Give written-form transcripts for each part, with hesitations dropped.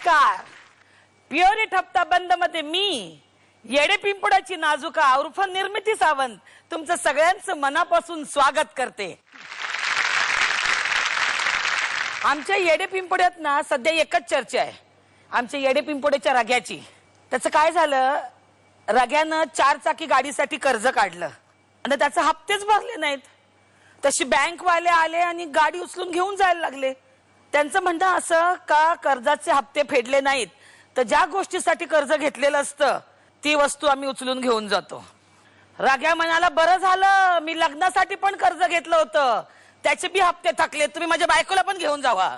नमस्कार. प्युअर हप्ता बंद मध्ये मी येडे पिंपळाची नाजुका उर्फ निर्मिती सावंत तुमचं सगळ्यांचं मनापासून स्वागत करते. आमच्या येडे पिंपळ्यात ना सध्या एकच चर्चा आहे, आमच्या येडे पिंपळ्याच्या रग्याची. त्याचं काय झालं, रग्यानं 4 चाकी गाडीसाठी कर्ज काढलं आणि त्याचे हप्तेच भरले नाहीत. तशी बँकवाले आले आणि गाडी उचलून घेऊन जायला लागले. त्यांचं म्हणणं असं का कर्जाचे हप्ते फेडले नाहीत तर ज्या गोष्टीसाठी कर्ज घेतलेलं असतं ती वस्तू आम्ही उचलून घेऊन जातो. राग्या म्हणाला, बरं झालं मी लग्नासाठी पण कर्ज घेतलं होतं, त्याचे बी हप्ते थकले, तुम्ही माझ्या बायकोला पण घेऊन जावा.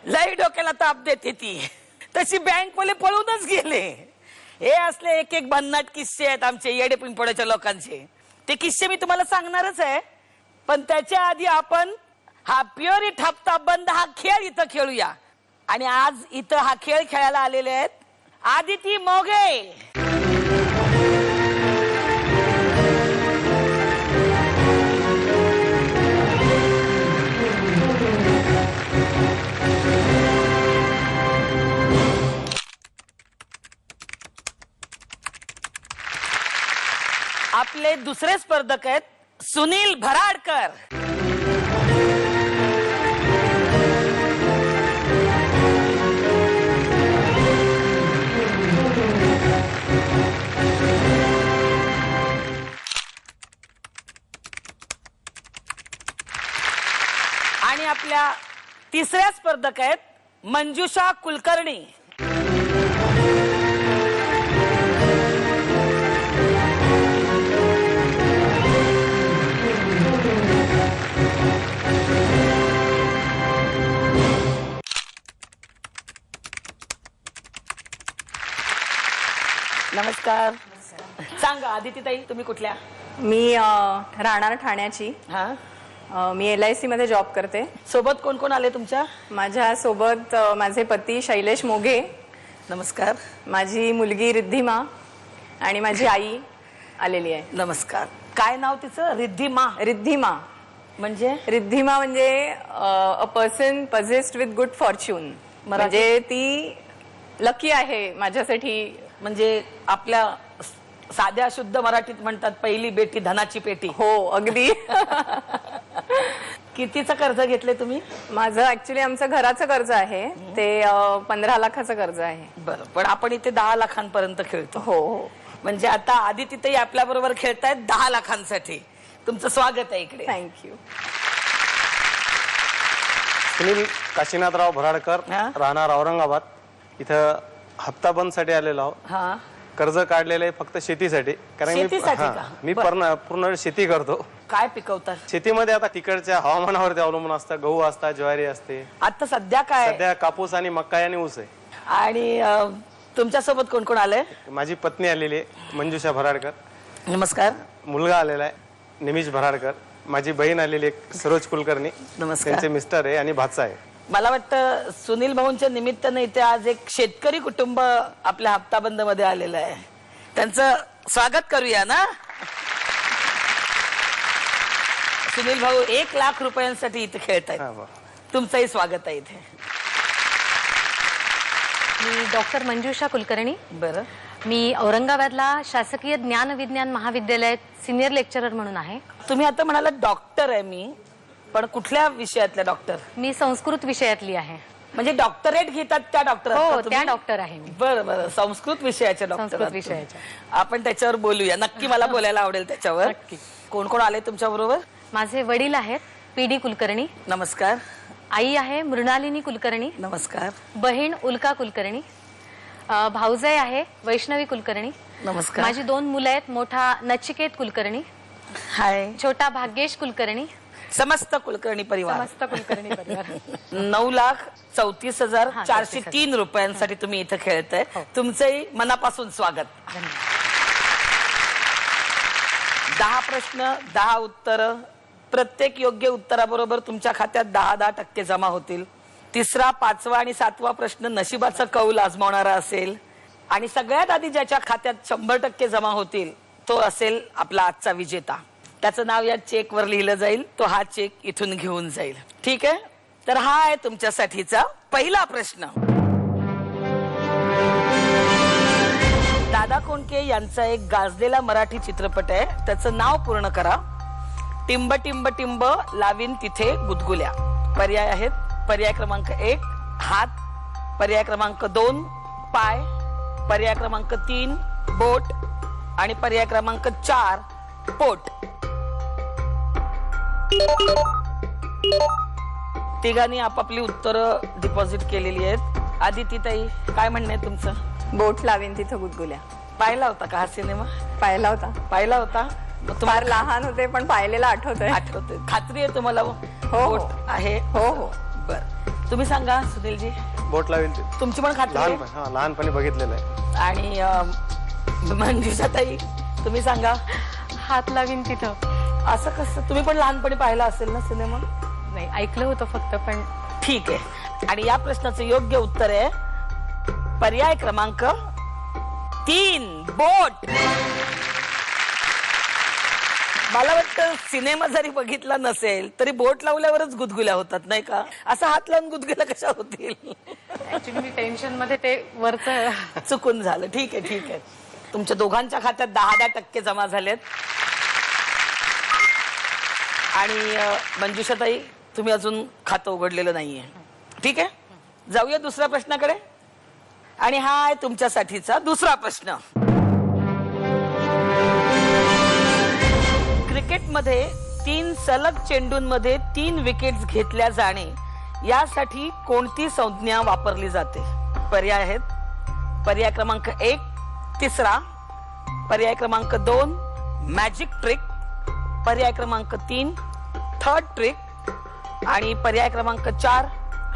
लई डोक्याला ताप देते ती. तशी बँकवाले पळूनच गेले. हे असले एक एक भन्नाट किस्से आहेत आमचे येडे पिंपळाच्या लोकांचे. ते किस्से मी तुम्हाला सांगणारच आहे, पण त्याच्या आधी आपण हा प्युअर हप्ता बंद हा खेळ इथं खेळूया. आणि आज इथं हा खेळ खेळायला आलेले आहेत आदिती मोघे. आपले दुसरे स्पर्धक आहेत सुनील भराडकर. आणि आपल्या तिसऱ्या स्पर्धक आहेत मंजुषा कुलकर्णी. नमस्कार. सांगा आदिती ताई, तुम्ही कुठल्या? मी राहणार ठाण्याची. मी LIC मध्ये जॉब करते. सोबत कोण कोण आले तुमच्या? माझ्या सोबत माझे पती शैलेश मोघे. नमस्कार. माझी मुलगी रिद्धिमा आणि माझी आई आलेली आहे. नमस्कार. काय नाव तिचं? रिद्धिमा. रिद्धिमा म्हणजे a person possessed with good Fortune. म्हणजे ती लकी आहे माझ्यासाठी. म्हणजे आपल्या साध्या शुद्ध मराठीत म्हणतात पहिली बेटी धनाची पेटी. हो अगदी. कितीचं कर्ज घेतले तुम्ही? माझं ऍक्च्युली आमचं घराचं कर्ज आहे ते 15 लाखाचं कर्ज आहे. बरं, पण आपण इथे 10 लाखांपर्यंत खेळतो. हो हो. म्हणजे आता आदिती ताई आपल्या बरोबर खेळतायत 10 लाखांसाठी. तुमचं स्वागत आहे इकडे. थँक्यू. सुनील काशीनाथराव भराडकर, राहणार औरंगाबाद. इथं हप्ता बंद साठी आलेलो आहोत. कर्ज काढलेलं आहे फक्त शेतीसाठी, कारण मी पूर्ण शेती करतो. काय पिकवतात शेतीमध्ये? आता तिकडच्या हवामानावरती अवलंबून असतं. गहू असतात, ज्वारी असते. आता सध्या काय? सध्या कापूस आणि मका आणि ऊस आहे. आणि तुमच्या सोबत कोण कोण आलंय? माझी पत्नी आलेली आहे मंजुषा भराडकर. नमस्कार. मुलगा आलेला आहे निमिष भराडकर. माझी बहीण आलेली आहे सरोज कुलकर्णी. नमस्कार. त्यांचे मिस्टर आहे आणि भाचा आहे. मला वाटतं सुनील भाऊंच्या निमित्ताने इथे आज एक शेतकरी कुटुंब आपल्या हप्ता बंद मध्ये आलेलं आहे. त्यांचं स्वागत करूया ना. सुनील भाऊ 1 लाख रुपयांसाठी इथे खेळतायत. तुमचंही स्वागत आहे इथे. मी डॉक्टर मंजुषा कुलकर्णी. बरं. मी औरंगाबादला शासकीय ज्ञान विज्ञान महाविद्यालयात सिनियर लेक्चरर म्हणून आहे. तुम्ही आता म्हणाला डॉक्टर आहे मी, पण कुठल्या विषयातल्या डॉक्टर? मी संस्कृत विषयातली आहे. म्हणजे डॉक्टरेट घेतात त्या डॉक्टर? हो, त्या डॉक्टर आहे मी. बरं बरं. संस्कृत विषयाच्या डॉक्टर? संस्कृत विषयाच्या. आपण त्याच्यावर बोलूया. नक्की मला बोलायला आवडेल त्याच्यावर. कोण कोण आले तुमच्या बरोबर? माझे वडील आहेत PD कुलकर्णी. नमस्कार. आई आहे मृणालिनी कुलकर्णी. नमस्कार. बहीण उल्का कुलकर्णी. भाऊजाई आहे वैष्णवी कुलकर्णी. नमस्कार. माझी 2 मुलं आहेत, मोठा नचिकेत कुलकर्णी, हाय, छोटा भाग्येश कुलकर्णी. समस्त कुलकर्णी परिवार. समस्त कुलकर्णी परिवार. 9,34,403 रुपयांसाठी तुम्ही इथं खेळताय. तुमचंही मनापासून स्वागत. 10 प्रश्न 10 उत्तर. प्रत्येक योग्य उत्तराबरोबर तुमच्या खात्यात 10% जमा होतील. तिसरा, 5वा आणि 7वा प्रश्न नशिबाचा कौल आजमावणारा असेल. आणि सगळ्यात आधी ज्याच्या खात्यात 100% जमा होतील तो असेल आपला आजचा विजेता. त्याचं नाव या चेकवर लिहिलं जाईल. तो हा चेक इथून घेऊन जाईल. ठीक आहे. तर हा आहे तुमच्यासाठीचा पहिला प्रश्न. फोंडके यांचा एक गाजलेला मराठी चित्रपट आहे, त्याचं नाव पूर्ण करा. टिंब टिंब टिंब लावीन तिथे गुदगुल्या. पर्याय आहेत: पर्याय क्रमांक 1 हात, पर्याय क्रमांक 2 पाय, पर्याय क्रमांक 3 बोट आणि पर्याय क्रमांक 4 पोट. तिघांनी आपापली उत्तरं डिपॉझिट केलेली आहेत. आदितीताई, काय म्हणणं आहे तुमचं? बोट लावीन तिथं गुदगुल्या. पाहिला होता का हा सिनेमा? पाहिला होता. पाहिला होता. फार लहान होते पण पाहिलेला आठवतंय. आठवतंय? खात्री आहे तुम्हाला? हो. बोट आहे. हो हो. बर, तुम्ही सांगा सुनीलजी. बोट लावेल ते तुमची पण खात्री आहे? लहानपणी बघितलेलं आहे. आणि मंजुषाताई, तुम्ही सांगा. हात लावीन तिथं. असं कसं? तुम्ही पण लहानपणी पाहिला असेल ना सिनेमा? नाही, ऐकलं होतं फक्त. पण ठीक आहे. आणि या प्रश्नाचं योग्य उत्तर आहे पर्याय क्रमांक 3 बोट. मला वाटतं सिनेमा जरी बघितला नसेल तरी बोट लावल्यावरच गुदगुल्या होतात, नाही का? असं हात लावून गुदगुल्या कशा होतील? ऍक्च्युली मी टेन्शन मध्ये ते वरचं चुकून झालं. ठीक आहे, ठीक आहे. तुमच्या दोघांच्या खात्यात 10% जमा झालेत. आणि मंजुषाताई, तुम्ही अजून खातं उघडलेलं नाहीये. ठीक आहे, जाऊया दुसऱ्या प्रश्नाकडे. आणि हा आहे तुमच्यासाठीचा दुसरा प्रश्न. क्रिकेटमध्ये 3 सलग चेंडूंमध्ये 3 विकेट्स घेतल्या जाणे यासाठी कोणती संज्ञा वापरली जाते? पर्याय आहेत: पर्याय क्रमांक 1 तिसरा, पर्याय क्रमांक 2 मॅजिक ट्रिक, पर्याय क्रमांक 3 थर्ड ट्रिक आणि पर्याय क्रमांक 4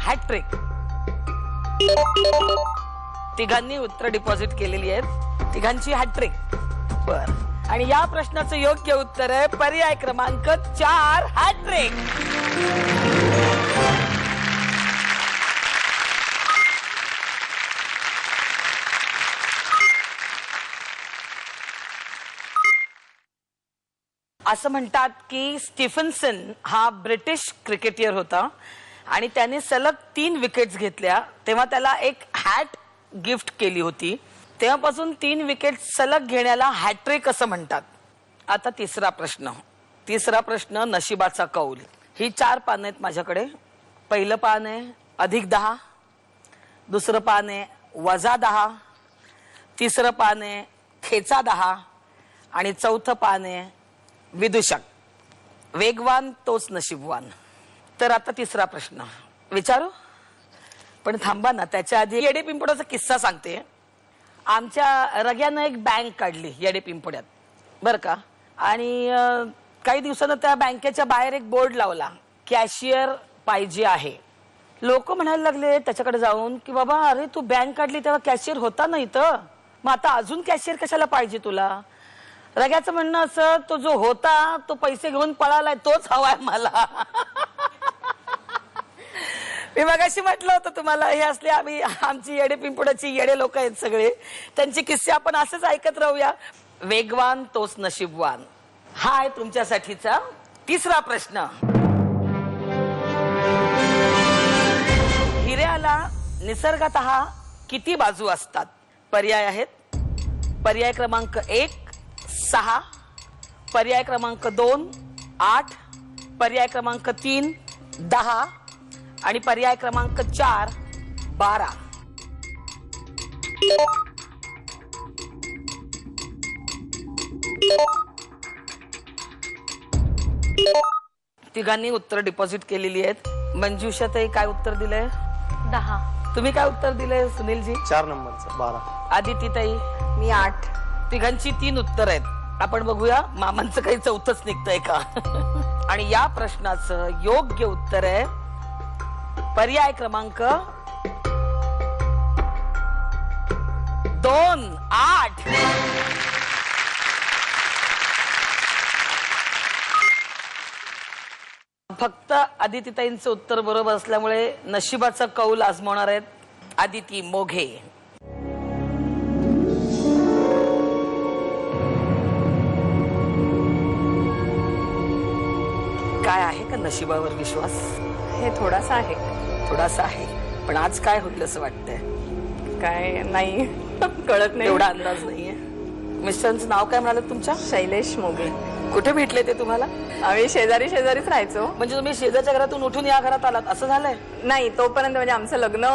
हॅट्रिक. तिघांनी उत्तर डिपॉझिट केलेली आहेत. तिघांची हॅट्रिक. बर, आणि या प्रश्नाचं योग्य उत्तर आहे पर्याय क्रमांक 4 हॅट्रिक. असं म्हणतात की स्टीफन्सन हा ब्रिटिश क्रिकेटर होता आणि त्याने सलग 3 विकेट्स घेतल्या तेव्हा त्याला एक हॅट गिफ्ट केली होती. तेव्हापासून 3 विकेट सलग घेण्याला हॅट्रिक असं म्हणतात. आता तिसरा प्रश्न नशिबाचा कौल. ही 4 पानं आहेत माझ्याकडे. पहिलं पान आहे +10, दुसरं पान आहे -10, तिसरं पान आहे -10 आणि चौथं पान आहे विदूषक. वेगवान तोच नशीबवान. तर आता तिसरा प्रश्न विचारू, पण थांबा ना, त्याच्या आधी येडे पिंपळाचा किस्सा सांगते. आमच्या रग्यानं एक बँक काढली येडे पिंपळ्यात, बर का. आणि काही दिवसानं त्या बँकेच्या बाहेर एक बोर्ड लावला, कॅशियर पाहिजे आहे. लोक म्हणायला लागले त्याच्याकडे जाऊन की बाबा, अरे तू बँक काढली तेव्हा कॅशियर होता ना इथं, मग आता अजून कॅशियर कशाला पाहिजे तुला? रग्याचं म्हणणं असं, तो जो होता तो पैसे घेऊन पळालाय, तोच हवाय मला. मी मगाशी म्हटलं होतं तुम्हाला, हे असले आमची येडे पिंपळाची येडे लोक आहेत सगळे, त्यांचे किस्से आपण असंच ऐकत राहूया. वेगवान तोच नशीबवान. हा आहे तुमच्यासाठीचा तिसरा प्रश्न. हिऱ्याला निसर्गतः किती बाजू असतात? पर्याय आहेत: पर्याय क्रमांक 1 6, पर्याय क्रमांक 2 8, पर्याय क्रमांक 3 10 आणि पर्याय क्रमांक 4 12. तिघांनी उत्तर डिपॉझिट केलेली आहेत. मंजुषाताई काय उत्तर दिलंय? 10. तुम्ही काय उत्तर दिलंय सुनीलजी? 4 नंबरचं 12. आदितीताई? मी 8. तिघांची 3 उत्तर आहेत. आपण बघूया मामांचं काही चौथंच निघतंय का. आणि या प्रश्नाचं योग्य उत्तर आहे पर्याय क्रमांक 2 8. फक्त आदितीताईंचं उत्तर बरोबर असल्यामुळे नशिबाचा कौल आजमावणार आहेत आदिती मोघे. काय आहे का नशिबावर विश्वास? हे थोडासा आहे. थोडासा आहे, पण आज काय होईल असं वाटतंय? काय नाही कळत नाही. एवढा अंदाज नाहीये. मिस्टरांचं नाव काय म्हणाले तुमच्या? शैलेश मोगे. कुठे भेटले ते तुम्हाला? आम्ही शेजारीच राहायचो. म्हणजे तुम्ही शेजारच्या घरातून उठून या घरात आलात असं झालंय? नाही, तोपर्यंत म्हणजे आमचं लग्न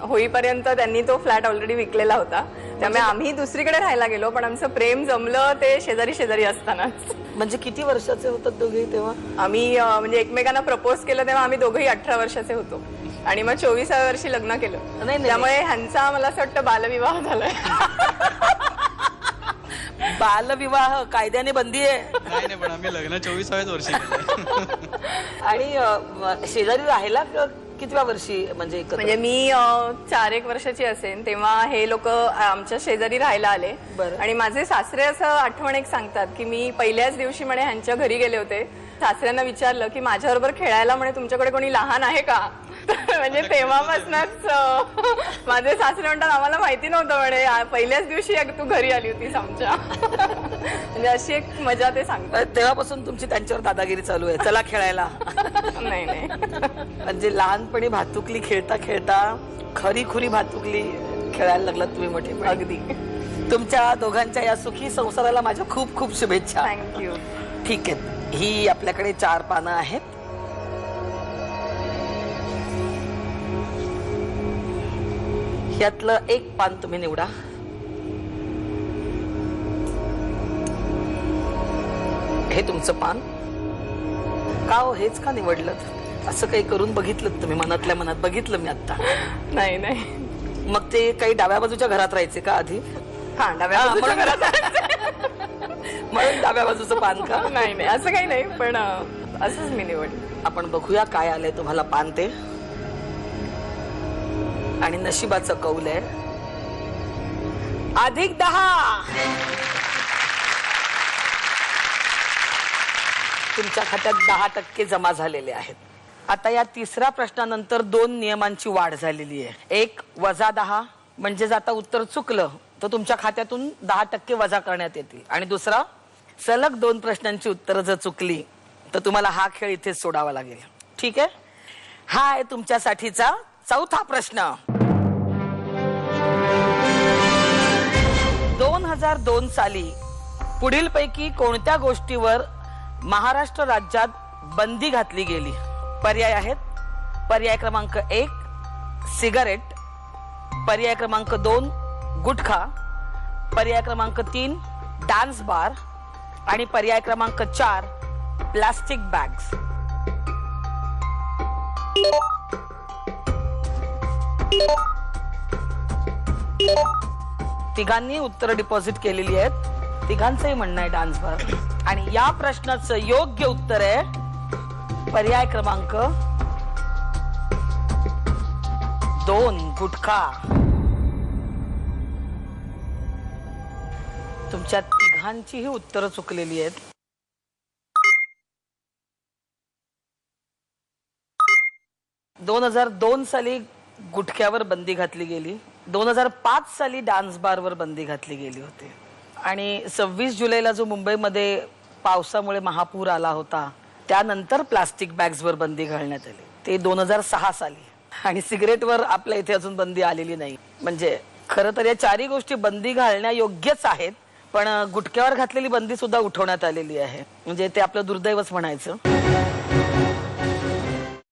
होईपर्यंत त्यांनी तो फ्लॅट ऑलरेडी विकलेला होता, त्यामुळे आम्ही दुसरीकडे राहायला गेलो, पण आमचं प्रेम जमलं ते शेजारी असतानाच. म्हणजे किती वर्षाचे होतात दोघे तेव्हा? आम्ही म्हणजे एकमेकांना प्रपोज केलं तेव्हा आम्ही दोघंही 18 वर्षाचे होतो आणि मग 24व्या वर्षी लग्न केलं. त्यामुळे ह्यांचा मला असं वाटतं बालविवाह झालाय. बालविवाह कायद्याने बंदी आहे. नाही पण आम्ही लग्न 24व्या वर्षी केलं. आणि शेजारी राहायला कितव्या वर्षी म्हणजे? म्हणजे मी 4-1 वर्षाची असेल तेव्हा हे लोक आमच्या शेजारी राहायला आले. आणि माझे सासरे असं आठवण एक सांगतात की मी पहिल्याच दिवशी म्हणे ह्यांच्या घरी गेले होते. सासऱ्यांना विचारलं की माझ्याबरोबर खेळायला म्हणे तुमच्याकडे कोणी लहान आहे का? म्हणजे तेव्हापासूनच माझे सासरे म्हणतात आम्हाला माहिती नव्हतं म्हणे, पहिल्याच दिवशी तू घरी आली होतीस आमच्या. म्हणजे अशी एक मजा ते सांगतात. तेव्हापासून तुमची त्यांच्यावर दादागिरी चालू आहे, चला खेळायला. नाही म्हणजे लहानपणी भातुकली खेळता खेळता खरी खुरी भातुकली खेळायला लागलात तुम्ही मोठे. अगदी. तुमच्या दोघांच्या या सुखी संसाराला माझ्या खूप खूप शुभेच्छा. थँक्यू. ठीक आहे, ही आपल्याकडे 4 पानं आहेत. यातलं एक पान तुम्ही निवडा. हे तुमचं पान. का हो हेच का निवडलं? असं काही करून बघितलं तुम्ही? मनातल्या मनात बघितलं मी आता. नाही. मग ते काही डाव्या बाजूच्या घरात राहायचे का आधी? हा, डाव्या बाजूच्या घरात. म्हणून डाव्या बाजूचं पान का? नाही असं काही नाही, पण असंच मी निवडलं. आपण बघूया काय आलंय तुम्हाला पान ते. आणि नशिबाचं कौल आहे +10. तुमच्या खात्यात 10% जमा झालेले आहेत. आता या तिसऱ्या प्रश्नानंतर 2 नियमांची वाढ झालेली आहे. एक -10 म्हणजे जर आता उत्तर चुकलं तर तुमच्या खात्यातून 10% वजा करण्यात येतील. आणि दुसरा, सलग 2 प्रश्नांची उत्तरं जर चुकली तर तुम्हाला हा खेळ इथेच सोडावा लागेल. ठीक आहे? हा आहे तुमच्यासाठीचा 4था प्रश्न. 2002 साली पुढीलपैकी कोणत्या गोष्टीवर महाराष्ट्र राज्यात बंदी घातली गेली? पर्याय आहेत. पर्याय क्रमांक 1 सिगारेट, पर्याय क्रमांक 2 गुटखा, पर्याय क्रमांक 3 डान्स बार आणि पर्याय क्रमांक 4 प्लास्टिक बॅग्स. तिघांनी उत्तर डिपॉझिट केलेली आहेत. तिघांचंही म्हणणं आहे डान्स बार. आणि या प्रश्नाचं योग्य उत्तर आहे पर्याय क्रमांक 2 गुटखा. तुमच्या तिघांचीही उत्तरं चुकलेली आहेत. (2002 साली गुटख्यावर बंदी घातली गेली, 2005 साली डान्स बारवर बंदी घातली गेली होती आणि 26 जुलैला जो मुंबईमध्ये पावसामुळे महापूर आला होता त्यानंतर प्लास्टिक बॅग्सवर बंदी घालण्यात आली, ते 2006 साली. आणि सिगरेटवर आपल्या इथे अजून बंदी आलेली नाही. म्हणजे खरं तर या 4ही गोष्टी बंदी घालण्यायोग्यच आहेत, पण गुटख्यावर घातलेली बंदी सुद्धा उठवण्यात आलेली आहे. म्हणजे ते आपलं दुर्दैवच म्हणायचं.